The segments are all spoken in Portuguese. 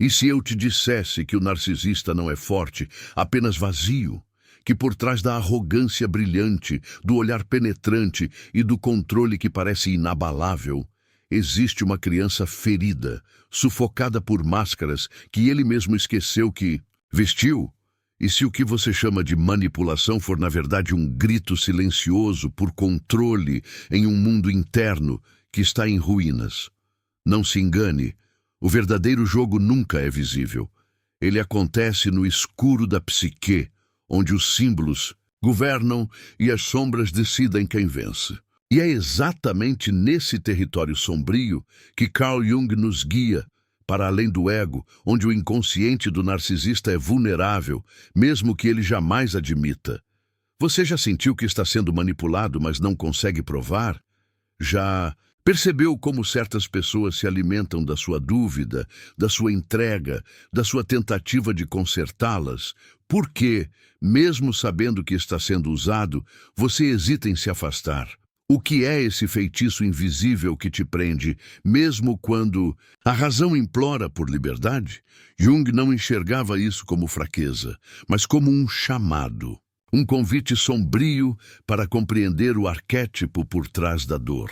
E se eu te dissesse que o narcisista não é forte, apenas vazio, que por trás da arrogância brilhante, do olhar penetrante e do controle que parece inabalável, existe uma criança ferida, sufocada por máscaras que ele mesmo esqueceu que vestiu? E se o que você chama de manipulação for na verdade um grito silencioso por controle em um mundo interno que está em ruínas? Não se engane, o verdadeiro jogo nunca é visível. Ele acontece no escuro da psique, onde os símbolos governam e as sombras decidem quem vence. E é exatamente nesse território sombrio que Carl Jung nos guia, para além do ego, onde o inconsciente do narcisista é vulnerável, mesmo que ele jamais admita. Você já sentiu que está sendo manipulado, mas não consegue provar? Já percebeu como certas pessoas se alimentam da sua dúvida, da sua entrega, da sua tentativa de consertá-las? Por que, mesmo sabendo que está sendo usado, você hesita em se afastar? O que é esse feitiço invisível que te prende, mesmo quando a razão implora por liberdade? Jung não enxergava isso como fraqueza, mas como um chamado, um convite sombrio para compreender o arquétipo por trás da dor.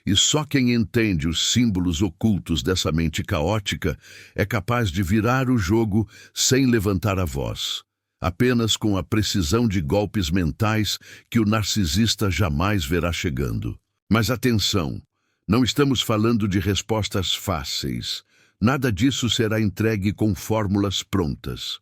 E só quem entende os símbolos ocultos dessa mente caótica é capaz de virar o jogo sem levantar a voz, apenas com a precisão de golpes mentais que o narcisista jamais verá chegando. Mas atenção, não estamos falando de respostas fáceis. Nada disso será entregue com fórmulas prontas.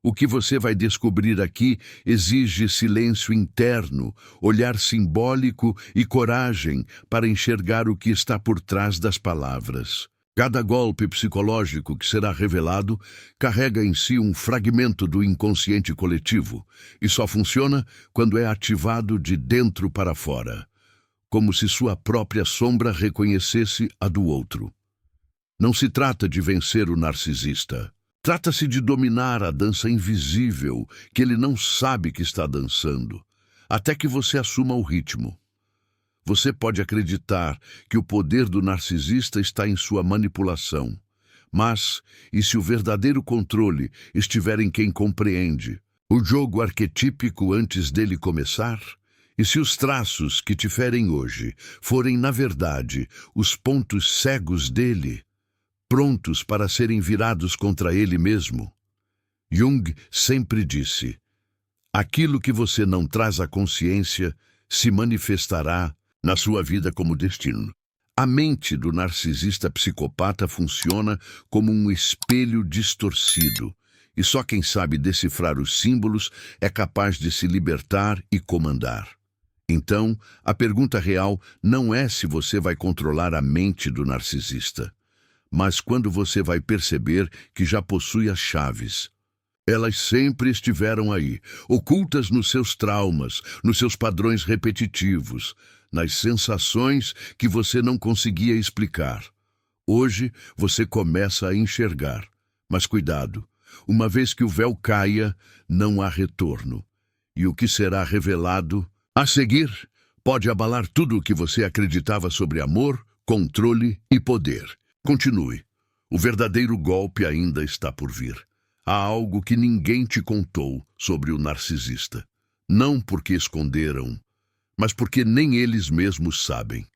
O que você vai descobrir aqui exige silêncio interno, olhar simbólico e coragem para enxergar o que está por trás das palavras. Cada golpe psicológico que será revelado carrega em si um fragmento do inconsciente coletivo e só funciona quando é ativado de dentro para fora, como se sua própria sombra reconhecesse a do outro. Não se trata de vencer o narcisista. Trata-se de dominar a dança invisível que ele não sabe que está dançando, até que você assuma o ritmo. Você pode acreditar que o poder do narcisista está em sua manipulação, mas, e se o verdadeiro controle estiver em quem compreende o jogo arquetípico antes dele começar? E se os traços que te ferem hoje forem, na verdade, os pontos cegos dele, prontos para serem virados contra ele mesmo? Jung sempre disse: aquilo que você não traz à consciência se manifestará na sua vida como destino. A mente do narcisista psicopata funciona como um espelho distorcido, e só quem sabe decifrar os símbolos é capaz de se libertar e comandar. Então, a pergunta real não é se você vai controlar a mente do narcisista, mas quando você vai perceber que já possui as chaves. Elas sempre estiveram aí, ocultas nos seus traumas, nos seus padrões repetitivos, nas sensações que você não conseguia explicar. Hoje você começa a enxergar. Mas cuidado, uma vez que o véu caia, não há retorno. E o que será revelado a seguir pode abalar tudo o que você acreditava sobre amor, controle e poder. Continue. O verdadeiro golpe ainda está por vir. Há algo que ninguém te contou sobre o narcisista. Não porque esconderam, mas porque nem eles mesmos sabem.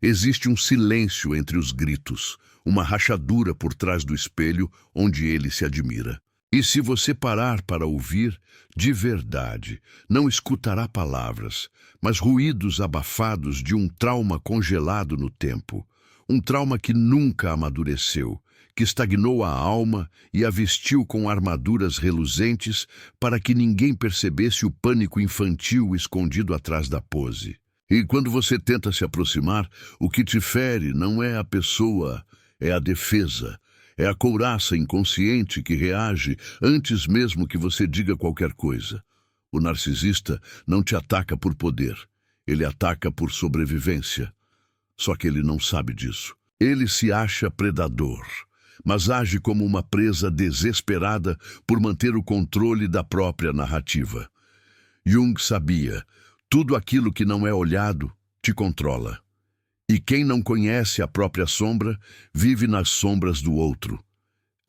Existe um silêncio entre os gritos, uma rachadura por trás do espelho onde ele se admira. E se você parar para ouvir, de verdade, não escutará palavras, mas ruídos abafados de um trauma congelado no tempo. Um trauma que nunca amadureceu, que estagnou a alma e a vestiu com armaduras reluzentes para que ninguém percebesse o pânico infantil escondido atrás da pose. E quando você tenta se aproximar, o que te fere não é a pessoa, é a defesa. É a couraça inconsciente que reage antes mesmo que você diga qualquer coisa. O narcisista não te ataca por poder, ele ataca por sobrevivência. Só que ele não sabe disso. Ele se acha predador, mas age como uma presa desesperada por manter o controle da própria narrativa. Jung sabia, tudo aquilo que não é olhado te controla. E quem não conhece a própria sombra, vive nas sombras do outro.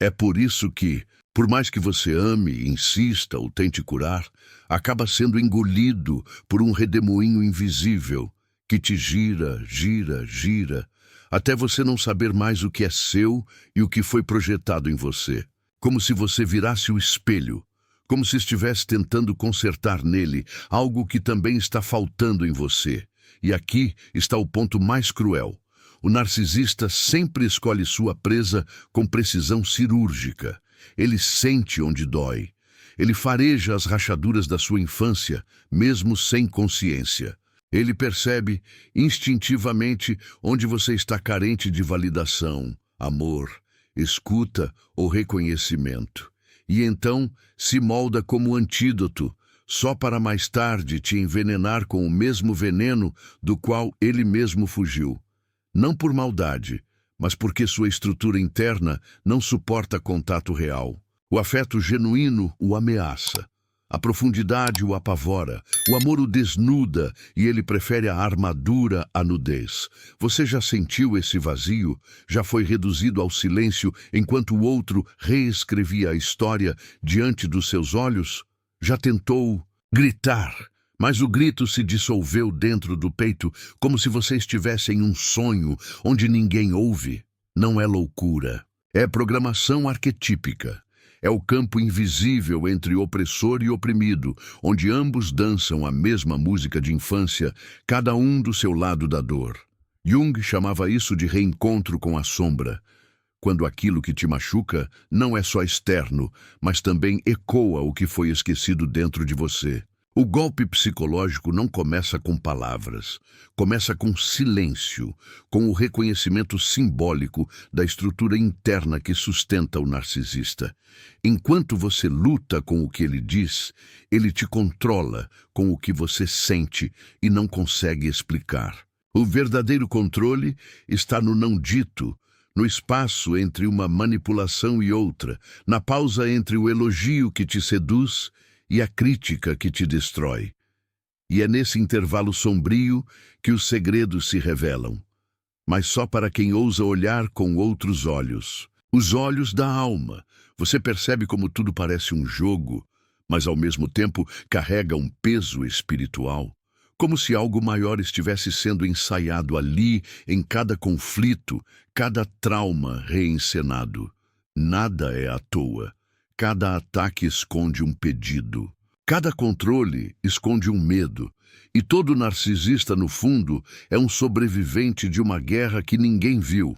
É por isso que, por mais que você ame, insista ou tente curar, acaba sendo engolido por um redemoinho invisível que te gira, gira, gira, até você não saber mais o que é seu e o que foi projetado em você. Como se você virasse o espelho, como se estivesse tentando consertar nele algo que também está faltando em você. E aqui está o ponto mais cruel. O narcisista sempre escolhe sua presa com precisão cirúrgica. Ele sente onde dói. Ele fareja as rachaduras da sua infância, mesmo sem consciência. Ele percebe instintivamente onde você está carente de validação, amor, escuta ou reconhecimento. E então se molda como antídoto, só para mais tarde te envenenar com o mesmo veneno do qual ele mesmo fugiu. Não por maldade, mas porque sua estrutura interna não suporta contato real. O afeto genuíno o ameaça. A profundidade o apavora, o amor o desnuda e ele prefere a armadura à nudez. Você já sentiu esse vazio? Já foi reduzido ao silêncio enquanto o outro reescrevia a história diante dos seus olhos? Já tentou gritar, mas o grito se dissolveu dentro do peito como se você estivesse em um sonho onde ninguém ouve? Não é loucura, é programação arquetípica. É o campo invisível entre opressor e oprimido, onde ambos dançam a mesma música de infância, cada um do seu lado da dor. Jung chamava isso de reencontro com a sombra, quando aquilo que te machuca não é só externo, mas também ecoa o que foi esquecido dentro de você. O golpe psicológico não começa com palavras, começa com silêncio, com o reconhecimento simbólico da estrutura interna que sustenta o narcisista. Enquanto você luta com o que ele diz, ele te controla com o que você sente e não consegue explicar. O verdadeiro controle está no não dito, no espaço entre uma manipulação e outra, na pausa entre o elogio que te seduz e a crítica que te destrói. E é nesse intervalo sombrio que os segredos se revelam, mas só para quem ousa olhar com outros olhos. Os olhos da alma. Você percebe como tudo parece um jogo, mas ao mesmo tempo carrega um peso espiritual. Como se algo maior estivesse sendo ensaiado ali, em cada conflito, cada trauma reencenado. Nada é à toa. Cada ataque esconde um pedido. Cada controle esconde um medo. E todo narcisista, no fundo, é um sobrevivente de uma guerra que ninguém viu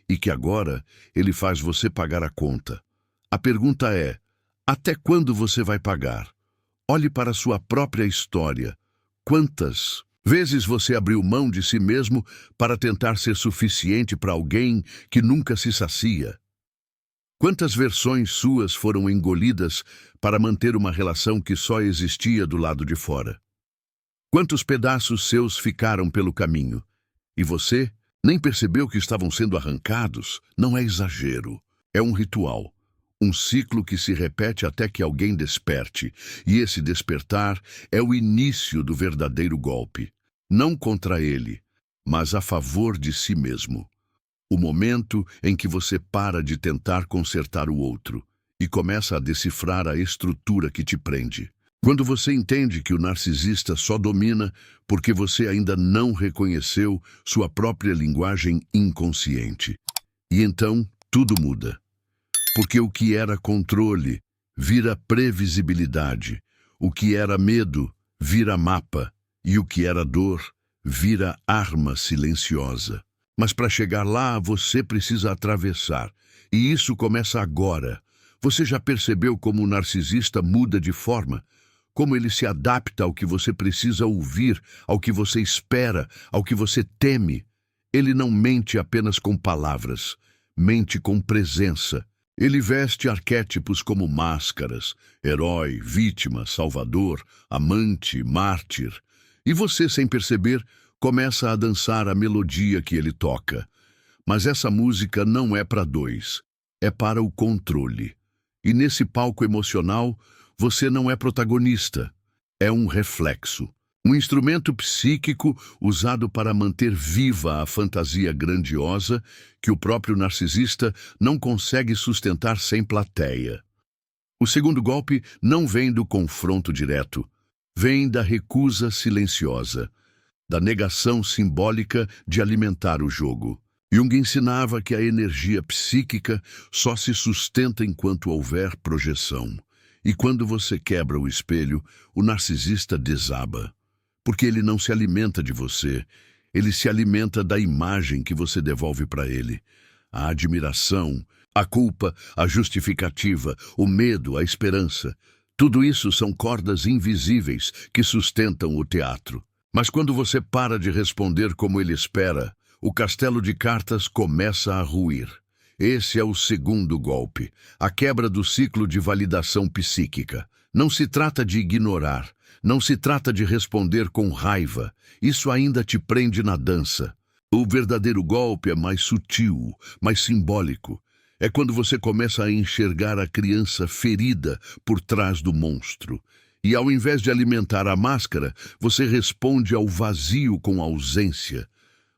e que agora ele faz você pagar a conta. A pergunta é: até quando você vai pagar? Olhe para sua própria história. Quantas vezes você abriu mão de si mesmo para tentar ser suficiente para alguém que nunca se sacia? Quantas versões suas foram engolidas para manter uma relação que só existia do lado de fora? Quantos pedaços seus ficaram pelo caminho? E você nem percebeu que estavam sendo arrancados? Não é exagero, é um ritual. Um ciclo que se repete até que alguém desperte. E esse despertar é o início do verdadeiro golpe. Não contra ele, mas a favor de si mesmo. O momento em que você para de tentar consertar o outro e começa a decifrar a estrutura que te prende. Quando você entende que o narcisista só domina porque você ainda não reconheceu sua própria linguagem inconsciente. E então tudo muda. Porque o que era controle vira previsibilidade, o que era medo vira mapa e o que era dor vira arma silenciosa. Mas para chegar lá, você precisa atravessar. E isso começa agora. Você já percebeu como o narcisista muda de forma? Como ele se adapta ao que você precisa ouvir, ao que você espera, ao que você teme? Ele não mente apenas com palavras, mente com presença. Ele veste arquétipos como máscaras, herói, vítima, salvador, amante, mártir. E você, sem perceber, começa a dançar a melodia que ele toca. Mas essa música não é para dois, é para o controle. E nesse palco emocional, você não é protagonista, é um reflexo. Um instrumento psíquico usado para manter viva a fantasia grandiosa que o próprio narcisista não consegue sustentar sem plateia. O segundo golpe não vem do confronto direto, vem da recusa silenciosa, da negação simbólica de alimentar o jogo. Jung ensinava que a energia psíquica só se sustenta enquanto houver projeção. E quando você quebra o espelho, o narcisista desaba. Porque ele não se alimenta de você, ele se alimenta da imagem que você devolve para ele. A admiração, a culpa, a justificativa, o medo, a esperança. Tudo isso são cordas invisíveis que sustentam o teatro. Mas quando você para de responder como ele espera, o castelo de cartas começa a ruir. Esse é o segundo golpe, a quebra do ciclo de validação psíquica. Não se trata de ignorar, não se trata de responder com raiva. Isso ainda te prende na dança. O verdadeiro golpe é mais sutil, mais simbólico. É quando você começa a enxergar a criança ferida por trás do monstro. E ao invés de alimentar a máscara, você responde ao vazio com ausência.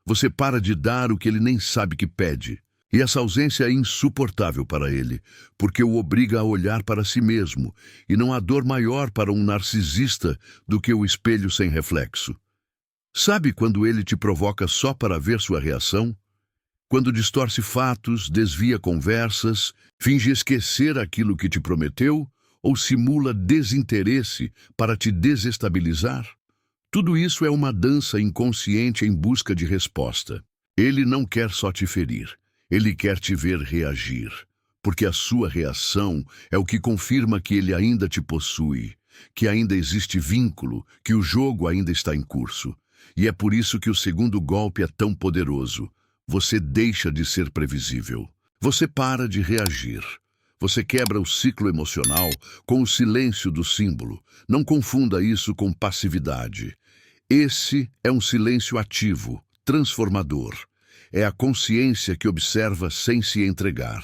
Você para de dar o que ele nem sabe que pede. E essa ausência é insuportável para ele, porque o obriga a olhar para si mesmo, e não há dor maior para um narcisista do que o espelho sem reflexo. Sabe quando ele te provoca só para ver sua reação? Quando distorce fatos, desvia conversas, finge esquecer aquilo que te prometeu, ou simula desinteresse para te desestabilizar? Tudo isso é uma dança inconsciente em busca de resposta. Ele não quer só te ferir. Ele quer te ver reagir, porque a sua reação é o que confirma que ele ainda te possui, que ainda existe vínculo, que o jogo ainda está em curso. E é por isso que o segundo golpe é tão poderoso. Você deixa de ser previsível. Você para de reagir. Você quebra o ciclo emocional com o silêncio do símbolo. Não confunda isso com passividade. Esse é um silêncio ativo, transformador. É a consciência que observa sem se entregar.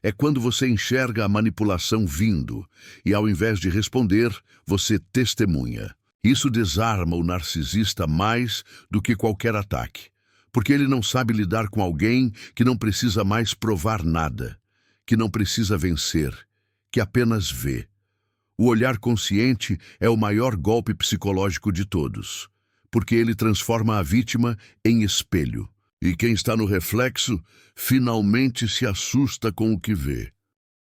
É quando você enxerga a manipulação vindo e, ao invés de responder, você testemunha. Isso desarma o narcisista mais do que qualquer ataque, porque ele não sabe lidar com alguém que não precisa mais provar nada, que não precisa vencer, que apenas vê. O olhar consciente é o maior golpe psicológico de todos, porque ele transforma a vítima em espelho. E quem está no reflexo finalmente se assusta com o que vê.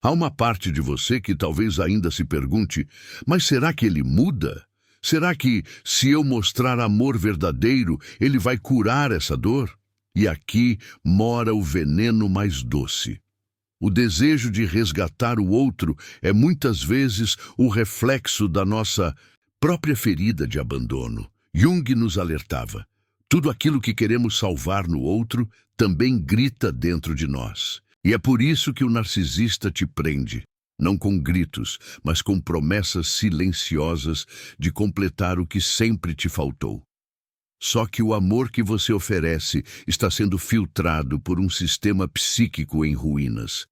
Há uma parte de você que talvez ainda se pergunte, mas será que ele muda? Será que, se eu mostrar amor verdadeiro, ele vai curar essa dor? E aqui mora o veneno mais doce. O desejo de resgatar o outro é muitas vezes o reflexo da nossa própria ferida de abandono. Jung nos alertava. Tudo aquilo que queremos salvar no outro também grita dentro de nós. E é por isso que o narcisista te prende, não com gritos, mas com promessas silenciosas de completar o que sempre te faltou. Só que o amor que você oferece está sendo filtrado por um sistema psíquico em ruínas.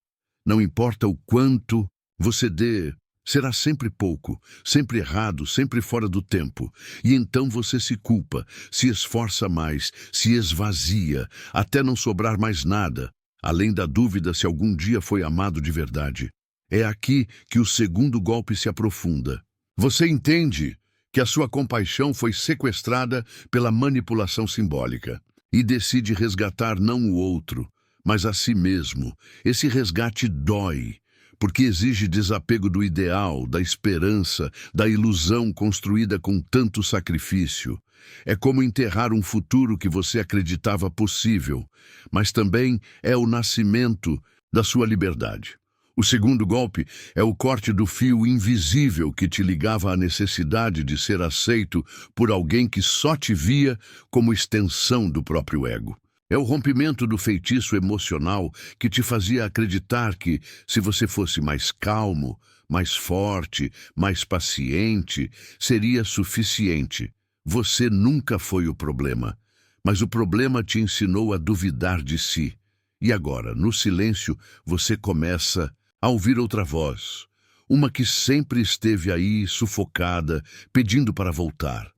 Não importa o quanto você dê, será sempre pouco, sempre errado, sempre fora do tempo. E então você se culpa, se esforça mais, se esvazia, até não sobrar mais nada, além da dúvida se algum dia foi amado de verdade. É aqui que o segundo golpe se aprofunda. Você entende que a sua compaixão foi sequestrada pela manipulação simbólica e decide resgatar não o outro, mas a si mesmo. Esse resgate dói, porque exige desapego do ideal, da esperança, da ilusão construída com tanto sacrifício. É como enterrar um futuro que você acreditava possível, mas também é o nascimento da sua liberdade. O segundo golpe é o corte do fio invisível que te ligava à necessidade de ser aceito por alguém que só te via como extensão do próprio ego. É o rompimento do feitiço emocional que te fazia acreditar que, se você fosse mais calmo, mais forte, mais paciente, seria suficiente. Você nunca foi o problema, mas o problema te ensinou a duvidar de si. E agora, no silêncio, você começa a ouvir outra voz, uma que sempre esteve aí, sufocada, pedindo para voltar.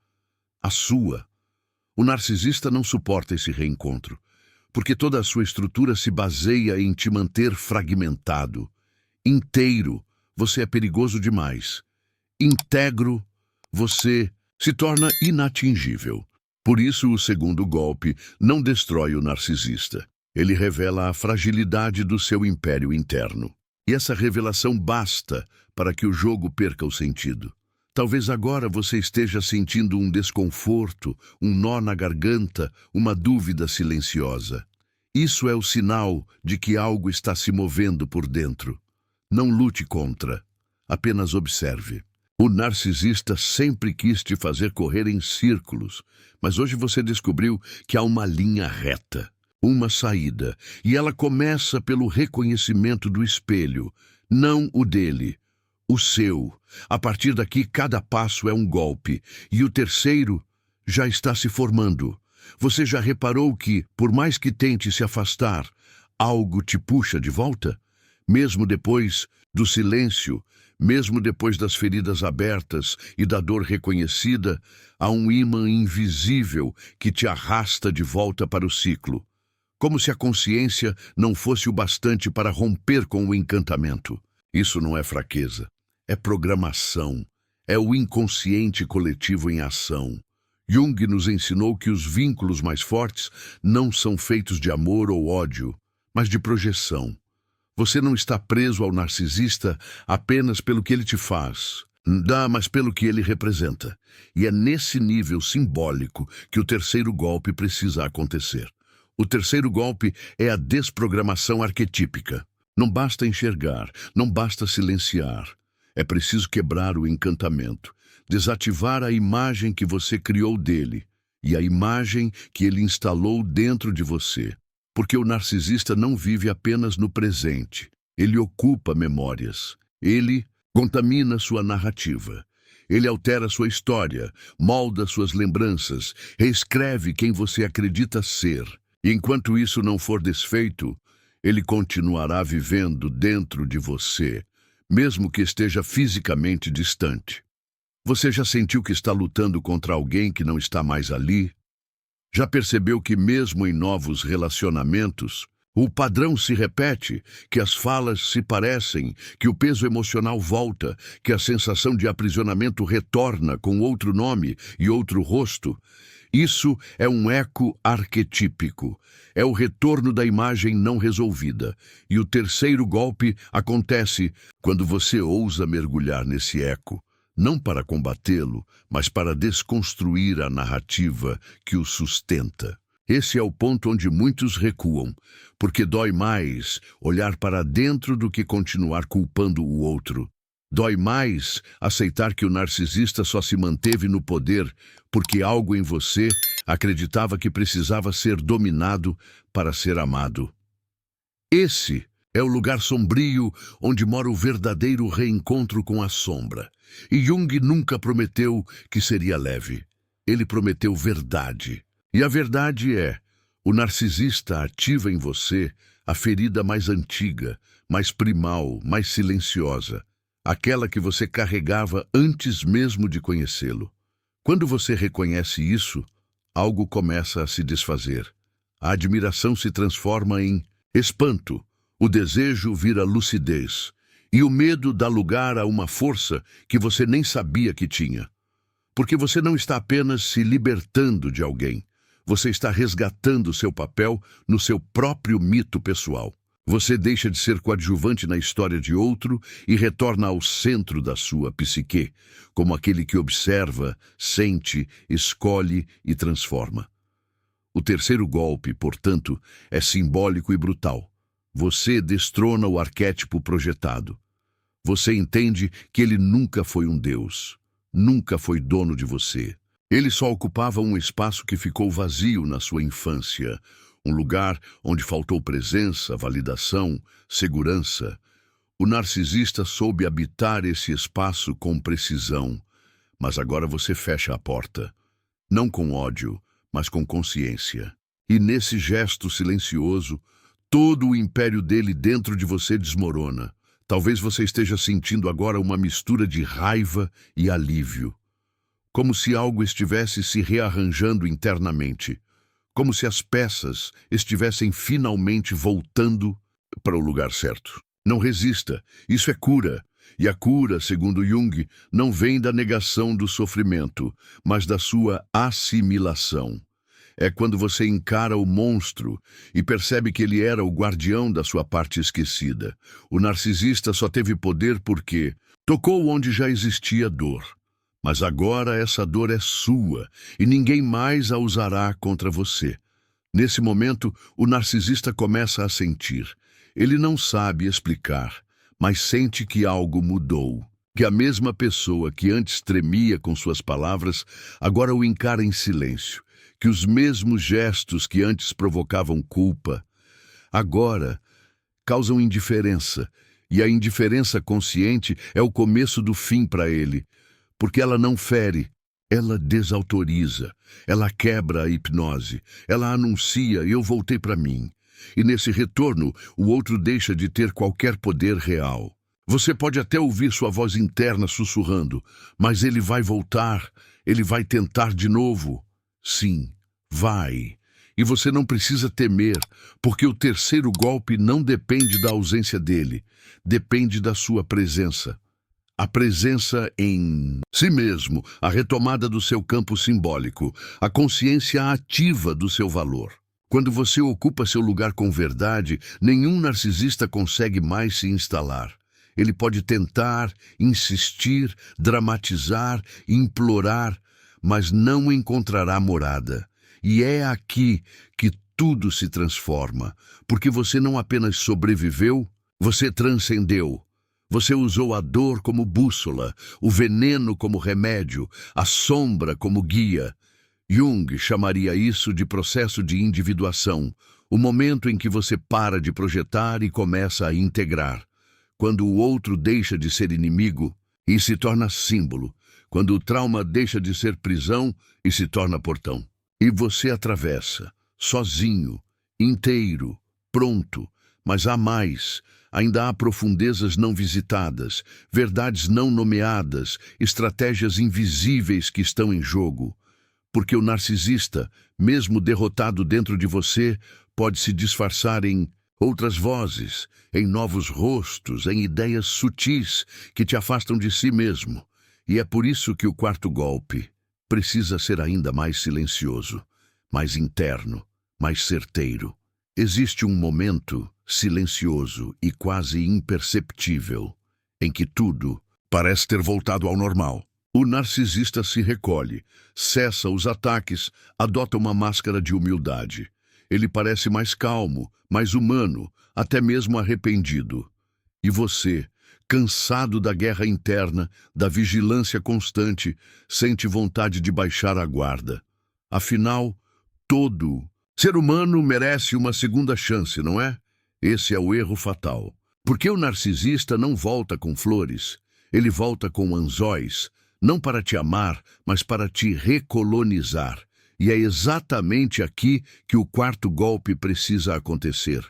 a sua. O narcisista não suporta esse reencontro, porque toda a sua estrutura se baseia em te manter fragmentado. Inteiro, você é perigoso demais. Íntegro, você se torna inatingível. Por isso, o segundo golpe não destrói o narcisista. Ele revela a fragilidade do seu império interno. E essa revelação basta para que o jogo perca o sentido. Talvez agora você esteja sentindo um desconforto, um nó na garganta, uma dúvida silenciosa. Isso é o sinal de que algo está se movendo por dentro. Não lute contra, apenas observe. O narcisista sempre quis te fazer correr em círculos, mas hoje você descobriu que há uma linha reta, uma saída, e ela começa pelo reconhecimento do espelho, não o dele, o seu. A partir daqui, cada passo é um golpe, e o terceiro já está se formando. Você já reparou que, por mais que tente se afastar, algo te puxa de volta? Mesmo depois do silêncio, mesmo depois das feridas abertas e da dor reconhecida, há um ímã invisível que te arrasta de volta para o ciclo. Como se a consciência não fosse o bastante para romper com o encantamento. Isso não é fraqueza, é programação, é o inconsciente coletivo em ação. Jung nos ensinou que os vínculos mais fortes não são feitos de amor ou ódio, mas de projeção. Você não está preso ao narcisista apenas pelo que ele te faz, mas pelo que ele representa. E é nesse nível simbólico que o terceiro golpe precisa acontecer. O terceiro golpe é a desprogramação arquetípica. Não basta enxergar, não basta silenciar. É preciso quebrar o encantamento, desativar a imagem que você criou dele e a imagem que ele instalou dentro de você. Porque o narcisista não vive apenas no presente. Ele ocupa memórias. Ele contamina sua narrativa. Ele altera sua história, molda suas lembranças, reescreve quem você acredita ser. E enquanto isso não for desfeito, ele continuará vivendo dentro de você, mesmo que esteja fisicamente distante. Você já sentiu que está lutando contra alguém que não está mais ali? Já percebeu que mesmo em novos relacionamentos, o padrão se repete, que as falas se parecem, que o peso emocional volta, que a sensação de aprisionamento retorna com outro nome e outro rosto? Isso é um eco arquetípico, é o retorno da imagem não resolvida. E o terceiro golpe acontece quando você ousa mergulhar nesse eco. Não para combatê-lo, mas para desconstruir a narrativa que o sustenta. Esse é o ponto onde muitos recuam, porque dói mais olhar para dentro do que continuar culpando o outro. Dói mais aceitar que o narcisista só se manteve no poder porque algo em você acreditava que precisava ser dominado para ser amado. Esse é o lugar sombrio onde mora o verdadeiro reencontro com a sombra. E Jung nunca prometeu que seria leve. Ele prometeu verdade. E a verdade é, o narcisista ativa em você a ferida mais antiga, mais primal, mais silenciosa, aquela que você carregava antes mesmo de conhecê-lo. Quando você reconhece isso, algo começa a se desfazer. A admiração se transforma em espanto, o desejo vira lucidez, e o medo dá lugar a uma força que você nem sabia que tinha. Porque você não está apenas se libertando de alguém, você está resgatando seu papel no seu próprio mito pessoal. Você deixa de ser coadjuvante na história de outro e retorna ao centro da sua psique, como aquele que observa, sente, escolhe e transforma. O terceiro golpe, portanto, é simbólico e brutal. Você destrona o arquétipo projetado. Você entende que ele nunca foi um deus, nunca foi dono de você. Ele só ocupava um espaço que ficou vazio na sua infância, um lugar onde faltou presença, validação, segurança. O narcisista soube habitar esse espaço com precisão, mas agora você fecha a porta, não com ódio, mas com consciência. E nesse gesto silencioso, todo o império dele dentro de você desmorona. Talvez você esteja sentindo agora uma mistura de raiva e alívio. como se algo estivesse se rearranjando internamente, como se as peças estivessem finalmente voltando para o lugar certo. Não resista, isso é cura. E a cura, segundo Jung, não vem da negação do sofrimento, mas da sua assimilação. É quando você encara o monstro e percebe que ele era o guardião da sua parte esquecida. O narcisista só teve poder porque tocou onde já existia dor. Mas agora essa dor é sua e ninguém mais a usará contra você. Nesse momento, o narcisista começa a sentir. Ele não sabe explicar, mas sente que algo mudou. Que a mesma pessoa que antes tremia com suas palavras, agora o encara em silêncio. Que os mesmos gestos que antes provocavam culpa, agora causam indiferença. E a indiferença consciente é o começo do fim para ele. Porque ela não fere, ela desautoriza, ela quebra a hipnose, ela anuncia: eu voltei para mim. E nesse retorno, o outro deixa de ter qualquer poder real. Você pode até ouvir sua voz interna sussurrando, mas ele vai voltar, ele vai tentar de novo. Sim, vai. E você não precisa temer, porque o terceiro golpe não depende da ausência dele, depende da sua presença. A presença em si mesmo, a retomada do seu campo simbólico, a consciência ativa do seu valor. Quando você ocupa seu lugar com verdade, nenhum narcisista consegue mais se instalar. Ele pode tentar, insistir, dramatizar, implorar, mas não encontrará morada. E é aqui que tudo se transforma, porque você não apenas sobreviveu, você transcendeu. Você usou a dor como bússola, o veneno como remédio, a sombra como guia. Jung chamaria isso de processo de individuação, o momento em que você para de projetar e começa a integrar. Quando o outro deixa de ser inimigo e se torna símbolo. Quando o trauma deixa de ser prisão e se torna portão. E você atravessa, sozinho, inteiro, pronto, mas há mais. Ainda há profundezas não visitadas, verdades não nomeadas, estratégias invisíveis que estão em jogo. Porque o narcisista, mesmo derrotado dentro de você, pode se disfarçar em outras vozes, em novos rostos, em ideias sutis que te afastam de si mesmo. E é por isso que o quarto golpe precisa ser ainda mais silencioso, mais interno, mais certeiro. Existe um momento silencioso e quase imperceptível em que tudo parece ter voltado ao normal. O narcisista se recolhe, cessa os ataques, adota uma máscara de humildade. Ele parece mais calmo, mais humano, até mesmo arrependido. E você, cansado da guerra interna, da vigilância constante, sente vontade de baixar a guarda. Afinal, todo ser humano merece uma segunda chance, não é? Esse é o erro fatal. Porque o narcisista não volta com flores, ele volta com anzóis, não para te amar, mas para te recolonizar. E é exatamente aqui que o quarto golpe precisa acontecer.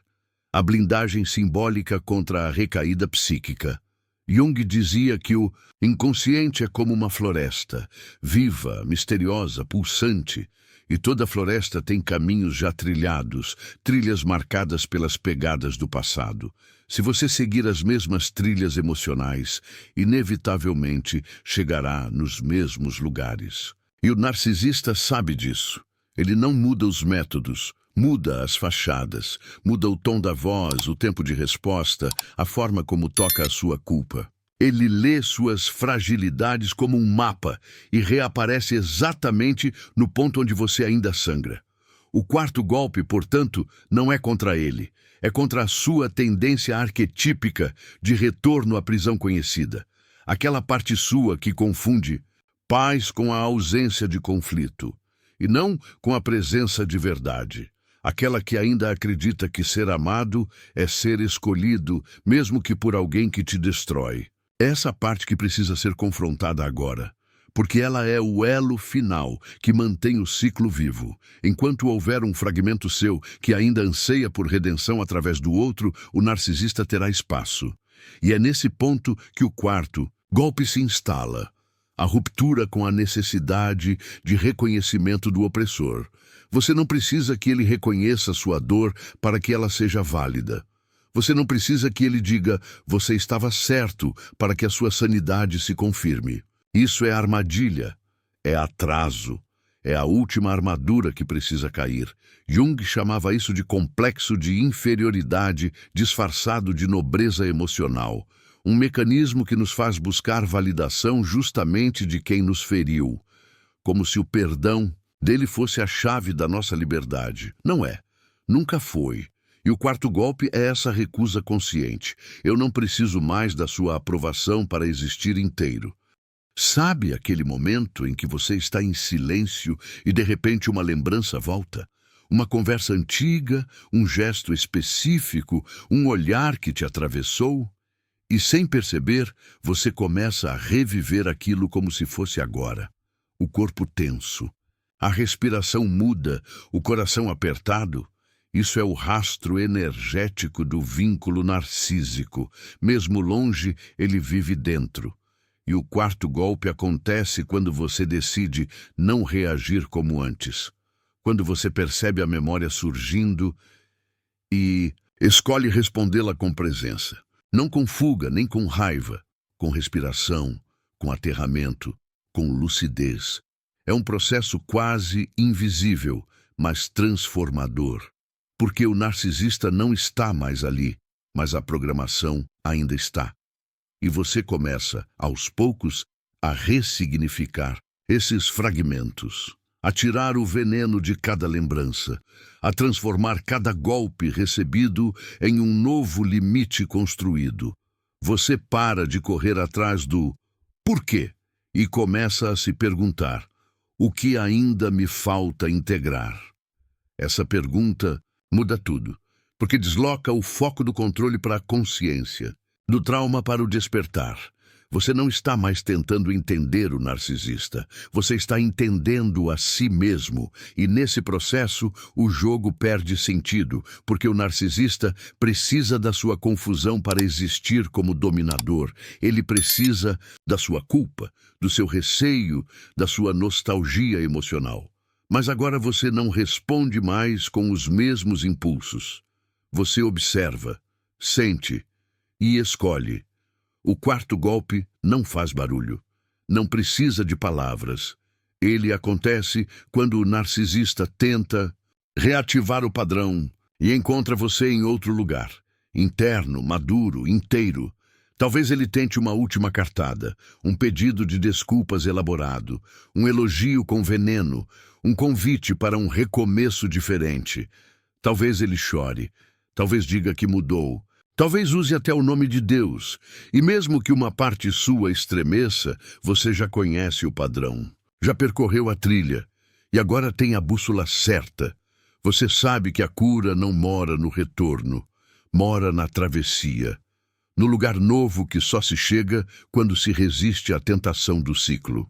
A blindagem simbólica contra a recaída psíquica. Jung dizia que o inconsciente é como uma floresta, viva, misteriosa, pulsante, e toda floresta tem caminhos já trilhados, trilhas marcadas pelas pegadas do passado. Se você seguir as mesmas trilhas emocionais, inevitavelmente chegará nos mesmos lugares. E o narcisista sabe disso. Ele não muda os métodos, muda as fachadas, muda o tom da voz, o tempo de resposta, a forma como toca a sua culpa. Ele lê suas fragilidades como um mapa e reaparece exatamente no ponto onde você ainda sangra. O quarto golpe, portanto, não é contra ele. É contra a sua tendência arquetípica de retorno à prisão conhecida. Aquela parte sua que confunde paz com a ausência de conflito, e não com a presença de verdade. Aquela que ainda acredita que ser amado é ser escolhido, mesmo que por alguém que te destrói. Essa parte que precisa ser confrontada agora, porque ela é o elo final que mantém o ciclo vivo. Enquanto houver um fragmento seu que ainda anseia por redenção através do outro, o narcisista terá espaço. E é nesse ponto que o quarto golpe se instala. A ruptura com a necessidade de reconhecimento do opressor. Você não precisa que ele reconheça sua dor para que ela seja válida. Você não precisa que ele diga, você estava certo, para que a sua sanidade se confirme. Isso é armadilha, é atraso, é a última armadura que precisa cair. Jung chamava isso de complexo de inferioridade disfarçado de nobreza emocional. Um mecanismo que nos faz buscar validação justamente de quem nos feriu, como se o perdão dele fosse a chave da nossa liberdade. Não é. Nunca foi. E o quarto golpe é essa recusa consciente. Eu não preciso mais da sua aprovação para existir inteiro. Sabe aquele momento em que você está em silêncio e de repente uma lembrança volta? Uma conversa antiga, um gesto específico, um olhar que te atravessou? E sem perceber, você começa a reviver aquilo como se fosse agora. O corpo tenso, a respiração muda, o coração apertado. Isso é o rastro energético do vínculo narcísico. Mesmo longe, ele vive dentro. E o quarto golpe acontece quando você decide não reagir como antes. Quando você percebe a memória surgindo e escolhe respondê-la com presença. Não com fuga, nem com raiva, com respiração, com aterramento, com lucidez. É um processo quase invisível, mas transformador. Porque o narcisista não está mais ali, mas a programação ainda está. E você começa, aos poucos, a ressignificar esses fragmentos, a tirar o veneno de cada lembrança, a transformar cada golpe recebido em um novo limite construído. Você para de correr atrás do porquê e começa a se perguntar: o que ainda me falta integrar? Essa pergunta muda tudo, porque desloca o foco do controle para a consciência, do trauma para o despertar. Você não está mais tentando entender o narcisista, você está entendendo a si mesmo, e nesse processo o jogo perde sentido, porque o narcisista precisa da sua confusão para existir como dominador. Ele precisa da sua culpa, do seu receio, da sua nostalgia emocional. Mas agora você não responde mais com os mesmos impulsos. Você observa, sente e escolhe. O quarto golpe não faz barulho, não precisa de palavras. Ele acontece quando o narcisista tenta reativar o padrão e encontra você em outro lugar, interno, maduro, inteiro. Talvez ele tente uma última cartada, um pedido de desculpas elaborado, um elogio com veneno, um convite para um recomeço diferente. Talvez ele chore, talvez diga que mudou. Talvez use até o nome de Deus, e mesmo que uma parte sua estremeça, você já conhece o padrão, já percorreu a trilha, e agora tem a bússola certa. Você sabe que a cura não mora no retorno, mora na travessia, no lugar novo que só se chega quando se resiste à tentação do ciclo.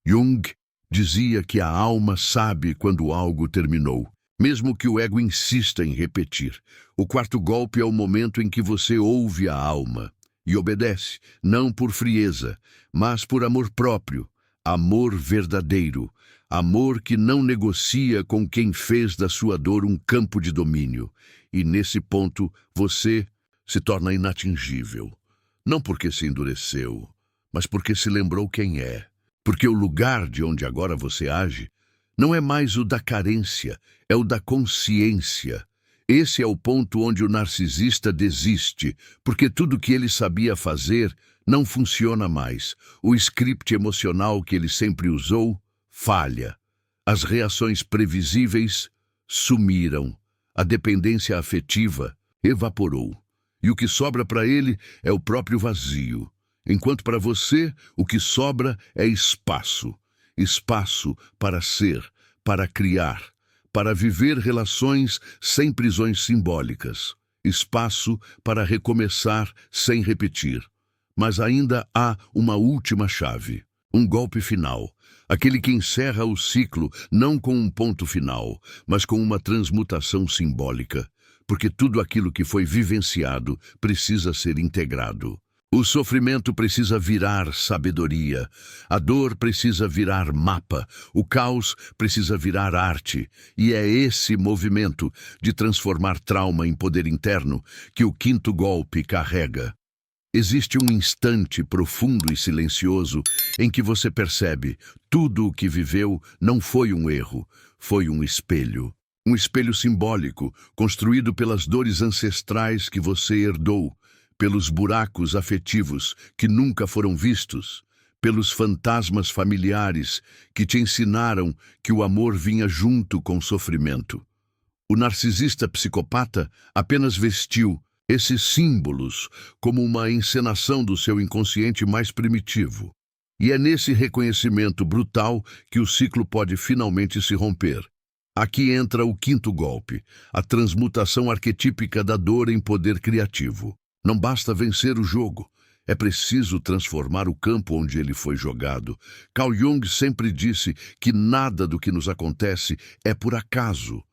Jung dizia que a alma sabe quando algo terminou, mesmo que o ego insista em repetir. O quarto golpe é o momento em que você ouve a alma e obedece, não por frieza, mas por amor próprio, amor verdadeiro, amor que não negocia com quem fez da sua dor um campo de domínio. E nesse ponto, você se torna inatingível. Não porque se endureceu, mas porque se lembrou quem é. Porque o lugar de onde agora você age não é mais o da carência, é o da consciência. Esse é o ponto onde o narcisista desiste, porque tudo que ele sabia fazer não funciona mais. O script emocional que ele sempre usou falha. As reações previsíveis sumiram. A dependência afetiva evaporou. E o que sobra para ele é o próprio vazio. Enquanto para você, o que sobra é espaço. Espaço para ser, para criar, para viver relações sem prisões simbólicas. Espaço para recomeçar sem repetir. Mas ainda há uma última chave, um golpe final. Aquele que encerra o ciclo não com um ponto final, mas com uma transmutação simbólica. Porque tudo aquilo que foi vivenciado precisa ser integrado. O sofrimento precisa virar sabedoria, a dor precisa virar mapa, o caos precisa virar arte, e é esse movimento de transformar trauma em poder interno que o quinto golpe carrega. Existe um instante profundo e silencioso em que você percebe tudo o que viveu não foi um erro, foi um espelho. Um espelho simbólico, construído pelas dores ancestrais que você herdou, pelos buracos afetivos que nunca foram vistos, pelos fantasmas familiares que te ensinaram que o amor vinha junto com o sofrimento. O narcisista psicopata apenas vestiu esses símbolos como uma encenação do seu inconsciente mais primitivo. E é nesse reconhecimento brutal que o ciclo pode finalmente se romper. Aqui entra o quinto golpe, a transmutação arquetípica da dor em poder criativo. Não basta vencer o jogo, é preciso transformar o campo onde ele foi jogado. Carl Jung sempre disse que nada do que nos acontece é por acaso.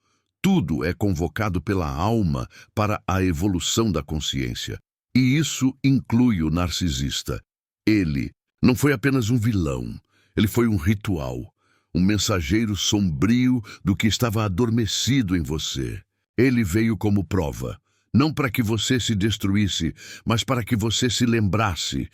Tudo é convocado pela alma para a evolução da consciência. E isso inclui o narcisista. Ele não foi apenas um vilão, ele foi um ritual, um mensageiro sombrio do que estava adormecido em você. Ele veio como prova. Não para que você se destruísse, mas para que você se lembrasse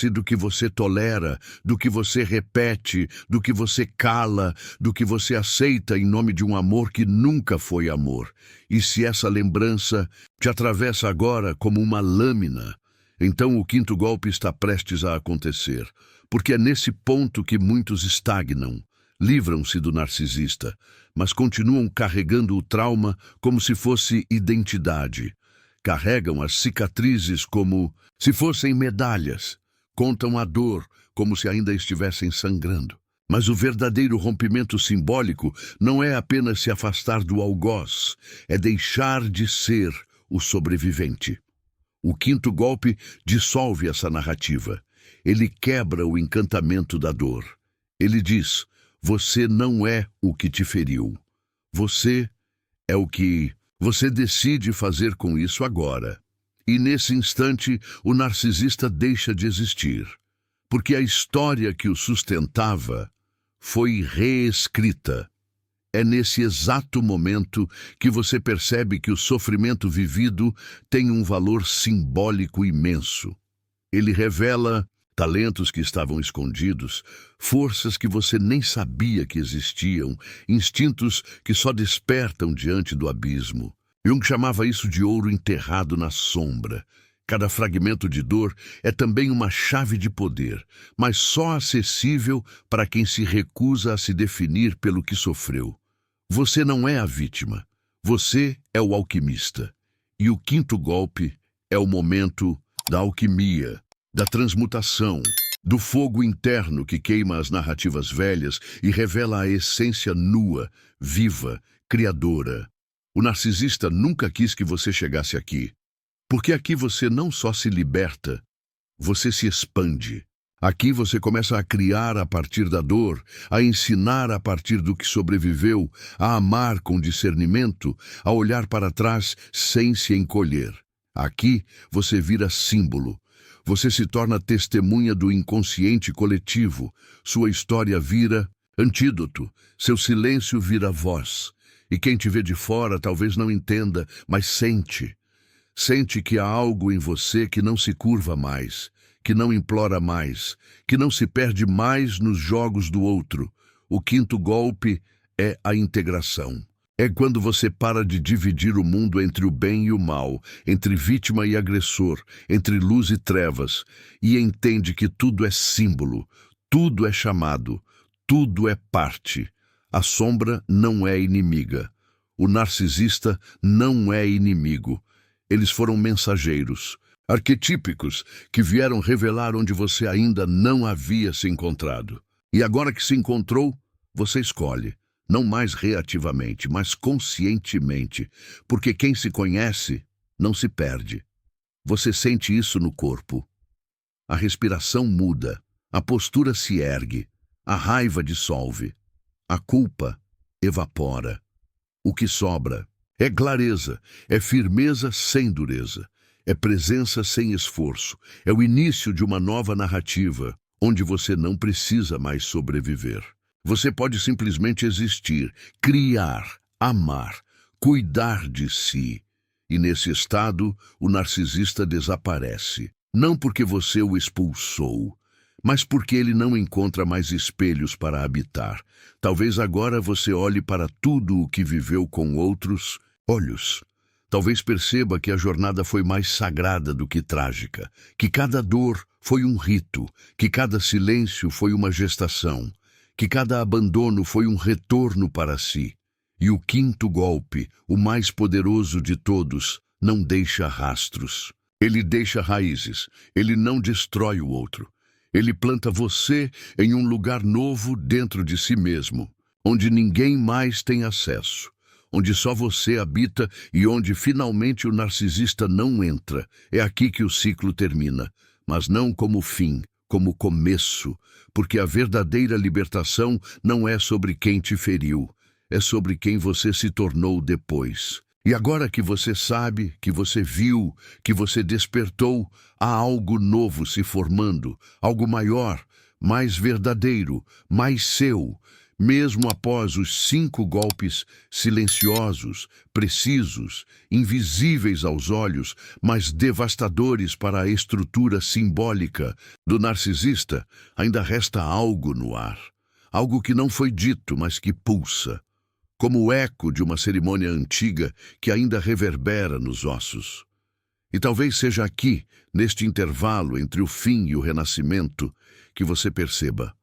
do que você tolera, do que você repete, do que você cala, do que você aceita em nome de um amor que nunca foi amor. E se essa lembrança te atravessa agora como uma lâmina, então o quinto golpe está prestes a acontecer, porque é nesse ponto que muitos estagnam. Livram-se do narcisista, mas continuam carregando o trauma como se fosse identidade. Carregam as cicatrizes como se fossem medalhas. Contam a dor como se ainda estivessem sangrando. Mas o verdadeiro rompimento simbólico não é apenas se afastar do algoz, é deixar de ser o sobrevivente. O quinto golpe dissolve essa narrativa. Ele quebra o encantamento da dor. Ele diz: você não é o que te feriu. Você é o que você decide fazer com isso agora. E nesse instante, o narcisista deixa de existir, porque a história que o sustentava foi reescrita. É nesse exato momento que você percebe que o sofrimento vivido tem um valor simbólico imenso. Ele revela talentos que estavam escondidos, forças que você nem sabia que existiam, instintos que só despertam diante do abismo. Jung chamava isso de ouro enterrado na sombra. Cada fragmento de dor é também uma chave de poder, mas só acessível para quem se recusa a se definir pelo que sofreu. Você não é a vítima, você é o alquimista. E o quinto golpe é o momento da alquimia, da transmutação, do fogo interno que queima as narrativas velhas e revela a essência nua, viva, criadora. O narcisista nunca quis que você chegasse aqui, porque aqui você não só se liberta, você se expande. Aqui você começa a criar a partir da dor, a ensinar a partir do que sobreviveu, a amar com discernimento, a olhar para trás sem se encolher. Aqui você vira símbolo. Você se torna testemunha do inconsciente coletivo. Sua história vira antídoto. Seu silêncio vira voz. E quem te vê de fora talvez não entenda, mas sente. Sente que há algo em você que não se curva mais, que não implora mais, que não se perde mais nos jogos do outro. O quinto golpe é a integração. É quando você para de dividir o mundo entre o bem e o mal, entre vítima e agressor, entre luz e trevas, e entende que tudo é símbolo, tudo é chamado, tudo é parte. A sombra não é inimiga. O narcisista não é inimigo. Eles foram mensageiros, arquetípicos, que vieram revelar onde você ainda não havia se encontrado. E agora que se encontrou, você escolhe. Não mais reativamente, mas conscientemente, porque quem se conhece não se perde. Você sente isso no corpo. A respiração muda, a postura se ergue, a raiva dissolve, a culpa evapora. O que sobra é clareza, é firmeza sem dureza. É presença sem esforço. É o início de uma nova narrativa, onde você não precisa mais sobreviver. Você pode simplesmente existir, criar, amar, cuidar de si. E nesse estado, o narcisista desaparece. Não porque você o expulsou, mas porque ele não encontra mais espelhos para habitar. Talvez agora você olhe para tudo o que viveu com outros olhos. Talvez perceba que a jornada foi mais sagrada do que trágica, que cada dor foi um rito, que cada silêncio foi uma gestação, que cada abandono foi um retorno para si. E o quinto golpe, o mais poderoso de todos, não deixa rastros. Ele deixa raízes, ele não destrói o outro. Ele planta você em um lugar novo dentro de si mesmo, onde ninguém mais tem acesso, onde só você habita e onde finalmente o narcisista não entra. É aqui que o ciclo termina, mas não como fim, como começo, porque a verdadeira libertação não é sobre quem te feriu, é sobre quem você se tornou depois. E agora que você sabe, que você viu, que você despertou, há algo novo se formando, algo maior, mais verdadeiro, mais seu, mesmo após os 5 golpes silenciosos, precisos, invisíveis aos olhos, mas devastadores para a estrutura simbólica do narcisista, ainda resta algo no ar, algo que não foi dito, mas que pulsa, como o eco de uma cerimônia antiga que ainda reverbera nos ossos. E talvez seja aqui, neste intervalo entre o fim e o renascimento, que você perceba.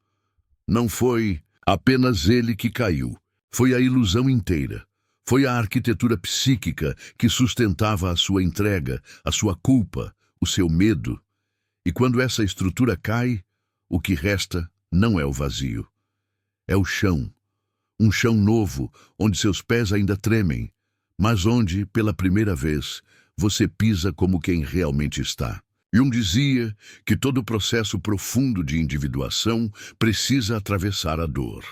Não foi apenas ele que caiu, foi a ilusão inteira. Foi a arquitetura psíquica que sustentava a sua entrega, a sua culpa, o seu medo. E quando essa estrutura cai, o que resta não é o vazio. É o chão. Um chão novo, onde seus pés ainda tremem, mas onde, pela primeira vez, você pisa como quem realmente está. Jung dizia que todo processo profundo de individuação precisa atravessar a dor,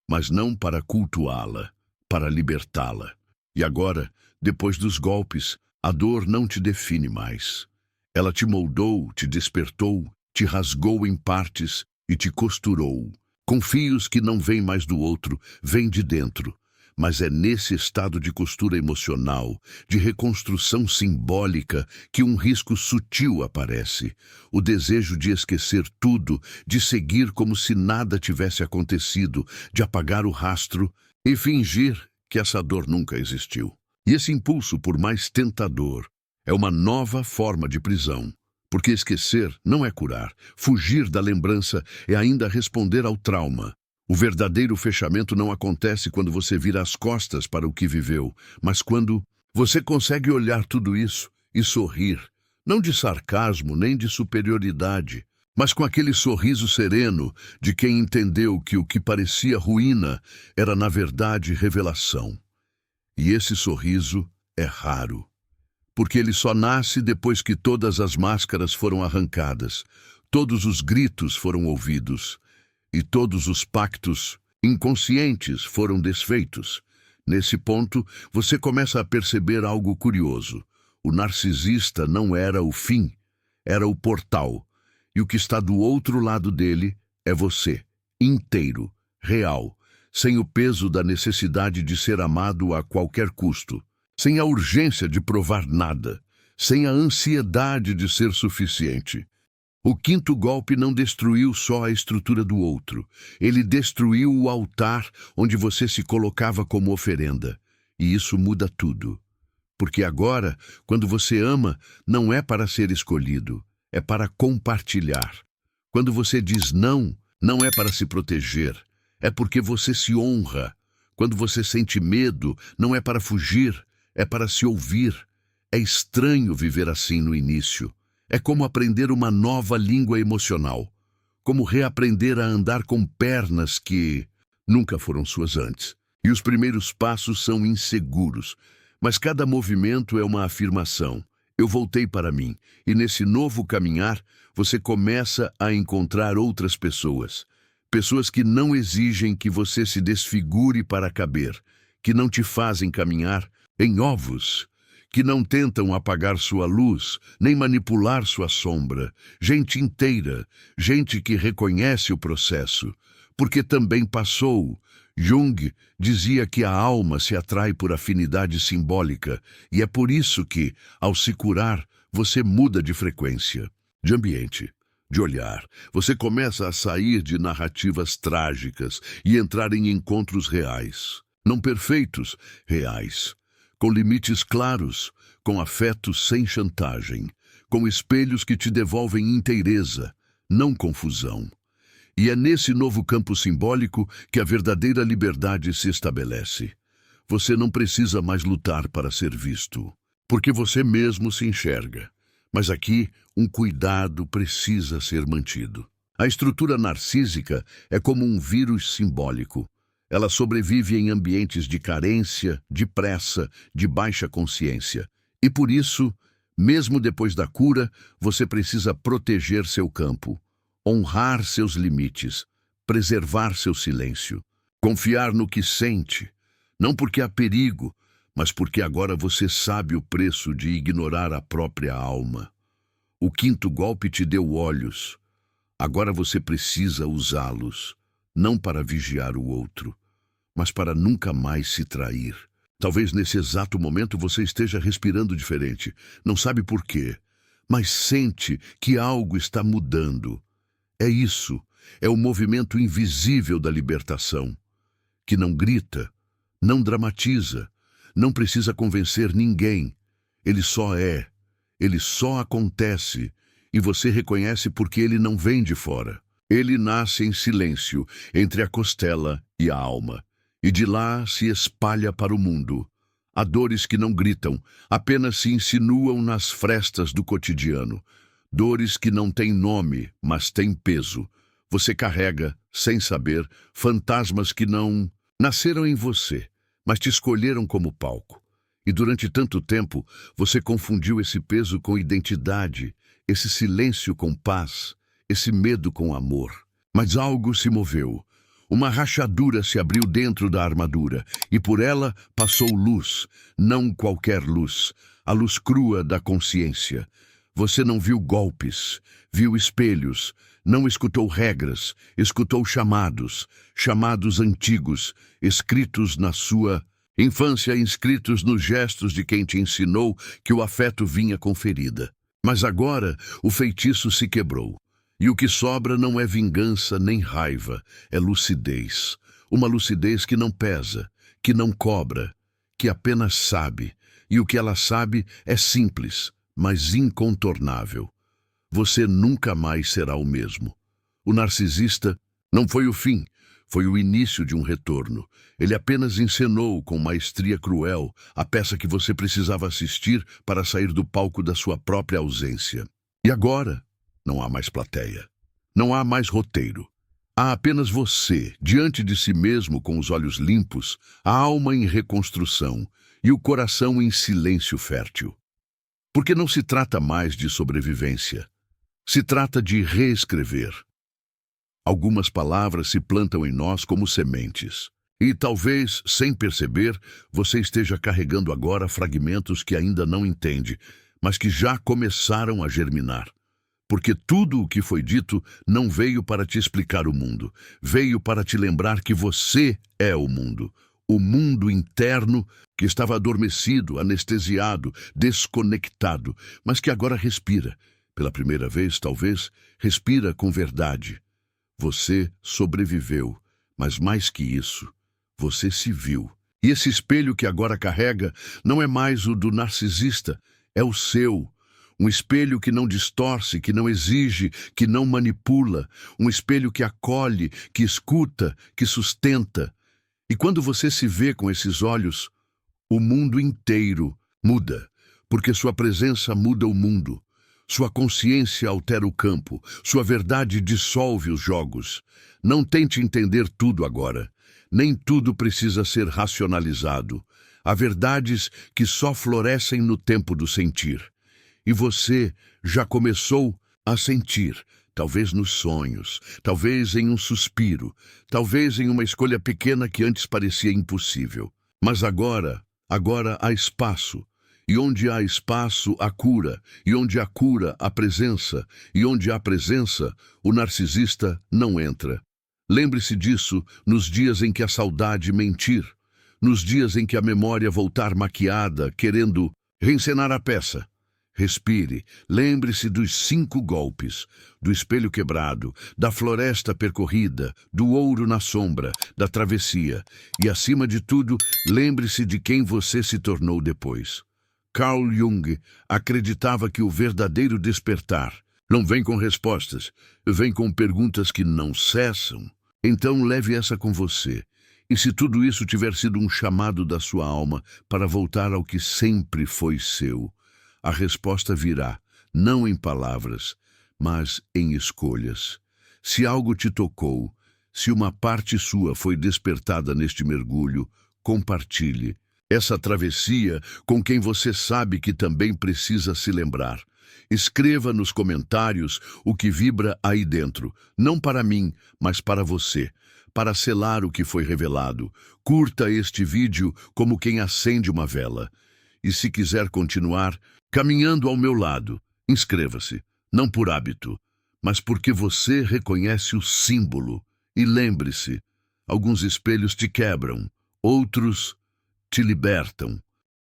mas não para cultuá-la, para libertá-la. E agora, depois dos golpes, a dor não te define mais. Ela te moldou, te despertou, te rasgou em partes e te costurou. Com fios que não vêm mais do outro, vêm de dentro. Mas é nesse estado de costura emocional, de reconstrução simbólica, que um risco sutil aparece. O desejo de esquecer tudo, de seguir como se nada tivesse acontecido, de apagar o rastro e fingir que essa dor nunca existiu. E esse impulso, por mais tentador, é uma nova forma de prisão. Porque esquecer não é curar. Fugir da lembrança é ainda responder ao trauma. O verdadeiro fechamento não acontece quando você vira as costas para o que viveu, mas quando você consegue olhar tudo isso e sorrir, não de sarcasmo nem de superioridade, mas com aquele sorriso sereno de quem entendeu que o que parecia ruína era, na verdade, revelação. E esse sorriso é raro, porque ele só nasce depois que todas as máscaras foram arrancadas, todos os gritos foram ouvidos e todos os pactos inconscientes foram desfeitos. Nesse ponto, você começa a perceber algo curioso. O narcisista não era o fim, era o portal. E o que está do outro lado dele é você, inteiro, real, sem o peso da necessidade de ser amado a qualquer custo, sem a urgência de provar nada, sem a ansiedade de ser suficiente. O quinto golpe não destruiu só a estrutura do outro. Ele destruiu o altar onde você se colocava como oferenda. E isso muda tudo. Porque agora, quando você ama, não é para ser escolhido, é para compartilhar. Quando você diz não, não é para se proteger, é porque você se honra. Quando você sente medo, não é para fugir, é para se ouvir. É estranho viver assim no início. É como aprender uma nova língua emocional, como reaprender a andar com pernas que nunca foram suas antes. E os primeiros passos são inseguros, mas cada movimento é uma afirmação. Eu voltei para mim, e nesse novo caminhar, você começa a encontrar outras pessoas. Pessoas que não exigem que você se desfigure para caber, que não te fazem caminhar em ovos, que não tentam apagar sua luz, nem manipular sua sombra. Gente inteira, gente que reconhece o processo, porque também passou. Jung dizia que a alma se atrai por afinidade simbólica, e é por isso que, ao se curar, você muda de frequência, de ambiente, de olhar. Você começa a sair de narrativas trágicas e entrar em encontros reais. Não perfeitos, reais. Com limites claros, com afetos sem chantagem, com espelhos que te devolvem inteireza, não confusão. E é nesse novo campo simbólico que a verdadeira liberdade se estabelece. Você não precisa mais lutar para ser visto, porque você mesmo se enxerga. Mas aqui, um cuidado precisa ser mantido. A estrutura narcísica é como um vírus simbólico. Ela sobrevive em ambientes de carência, de pressa, de baixa consciência. E por isso, mesmo depois da cura, você precisa proteger seu campo, honrar seus limites, preservar seu silêncio, confiar no que sente, não porque há perigo, mas porque agora você sabe o preço de ignorar a própria alma. O quinto golpe te deu olhos. Agora você precisa usá-los, não para vigiar o outro, mas para nunca mais se trair. Talvez nesse exato momento você esteja respirando diferente. Não sabe por quê, mas sente que algo está mudando. É isso, é o movimento invisível da libertação, que não grita, não dramatiza, não precisa convencer ninguém. Ele só é, ele só acontece, e você reconhece porque ele não vem de fora. Ele nasce em silêncio, entre a costela e a alma, e de lá se espalha para o mundo. Há dores que não gritam, apenas se insinuam nas frestas do cotidiano. Dores que não têm nome, mas têm peso. Você carrega, sem saber, fantasmas que não nasceram em você, mas te escolheram como palco. E durante tanto tempo, você confundiu esse peso com identidade, esse silêncio com paz, esse medo com amor. Mas algo se moveu. Uma rachadura se abriu dentro da armadura, e por ela passou luz, não qualquer luz, a luz crua da consciência. Você não viu golpes, viu espelhos, não escutou regras, escutou chamados, chamados antigos, escritos na sua infância, inscritos nos gestos de quem te ensinou que o afeto vinha com ferida. Mas agora o feitiço se quebrou. E o que sobra não é vingança nem raiva, é lucidez. Uma lucidez que não pesa, que não cobra, que apenas sabe. E o que ela sabe é simples, mas incontornável. Você nunca mais será o mesmo. O narcisista não foi o fim, foi o início de um retorno. Ele apenas encenou com maestria cruel a peça que você precisava assistir para sair do palco da sua própria ausência. E agora? Não há mais plateia. Não há mais roteiro. Há apenas você, diante de si mesmo com os olhos limpos, a alma em reconstrução e o coração em silêncio fértil. Porque não se trata mais de sobrevivência. Se trata de reescrever. Algumas palavras se plantam em nós como sementes. E talvez, sem perceber, você esteja carregando agora fragmentos que ainda não entende, mas que já começaram a germinar. Porque tudo o que foi dito não veio para te explicar o mundo, veio para te lembrar que você é o mundo interno que estava adormecido, anestesiado, desconectado, mas que agora respira. Pela primeira vez, talvez, respira com verdade. Você sobreviveu, mas mais que isso, você se viu. E esse espelho que agora carrega não é mais o do narcisista, é o seu. Um espelho que não distorce, que não exige, que não manipula. Um espelho que acolhe, que escuta, que sustenta. E quando você se vê com esses olhos, o mundo inteiro muda, porque sua presença muda o mundo. Sua consciência altera o campo, sua verdade dissolve os jogos. Não tente entender tudo agora. Nem tudo precisa ser racionalizado. Há verdades que só florescem no tempo do sentir. E você já começou a sentir, talvez nos sonhos, talvez em um suspiro, talvez em uma escolha pequena que antes parecia impossível. Mas agora há espaço. E onde há espaço, há cura. E onde há cura, há presença. E onde há presença, o narcisista não entra. Lembre-se disso nos dias em que a saudade mentir, nos dias em que a memória voltar maquiada, querendo reencenar a peça. Respire, lembre-se dos 5 golpes, do espelho quebrado, da floresta percorrida, do ouro na sombra, da travessia. E, acima de tudo, lembre-se de quem você se tornou depois. Carl Jung acreditava que o verdadeiro despertar não vem com respostas, vem com perguntas que não cessam. Então leve essa com você. E se tudo isso tiver sido um chamado da sua alma para voltar ao que sempre foi seu, a resposta virá, não em palavras, mas em escolhas. Se algo te tocou, se uma parte sua foi despertada neste mergulho, compartilhe essa travessia com quem você sabe que também precisa se lembrar. Escreva nos comentários o que vibra aí dentro, não para mim, mas para você, para selar o que foi revelado. Curta este vídeo como quem acende uma vela. E se quiser continuar caminhando ao meu lado, inscreva-se, não por hábito, mas porque você reconhece o símbolo. E lembre-se, alguns espelhos te quebram, outros te libertam.